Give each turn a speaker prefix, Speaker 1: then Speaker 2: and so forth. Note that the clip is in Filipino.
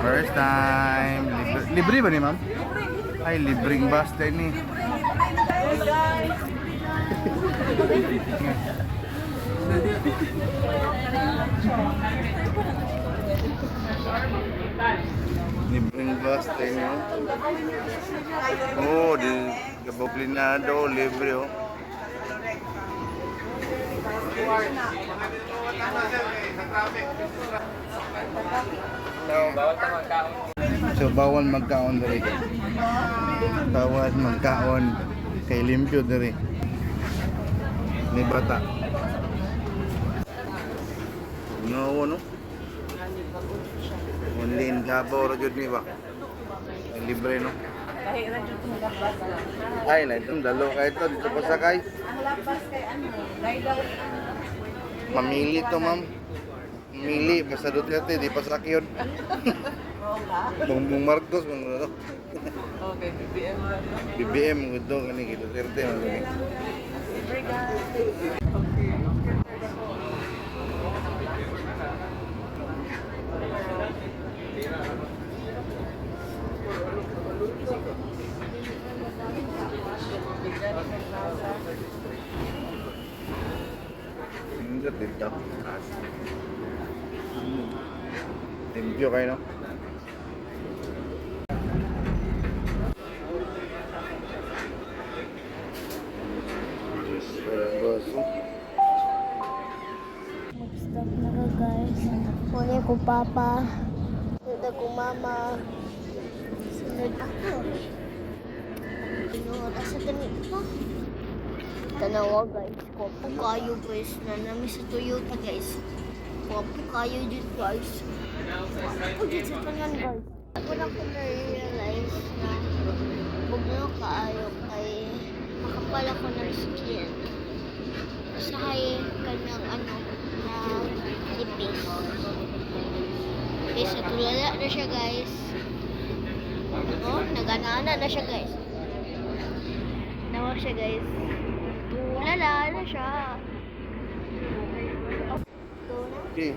Speaker 1: First time. Libre ba ni ma'am? Ay, libreng bus din ni. Libreng bus din yun. Oh, di Gaboplinado, libre oh. So, bawal magkaon diri. Bawal magkaon kay limpyo diri. Ni bata. No. Only in Davao ra jud ni ba? Libre no. Ay, na itong dalo kayo ito. Dito pa sakay. Mamili to ma'am. Mamili. Basta Duterte, di pa sakyon. Bongbong Marcos.
Speaker 2: Okay, BBM.
Speaker 1: BBM. Gusto ka ni Duterte. Enggak dito. Limpyo kayo no?
Speaker 3: Mag-stop na ka guys. Muna ko papa. Sunod ko mama. Sunod ako. Asa ganito? Tanawa guys. Kwapo kayo guys. Nanami sa Toyota guys. Kwapo kayo dyan guys. Kwapo dyan sa tanan guys. Ako na ko na-realize na huwag na kaayo kay makapal ako ng skin. Usahay kanyang na ipis. Okay, so tulala na siya guys. Nag-ana na siya guys. Nawa siya guys. Tulala na siya.
Speaker 1: Okay.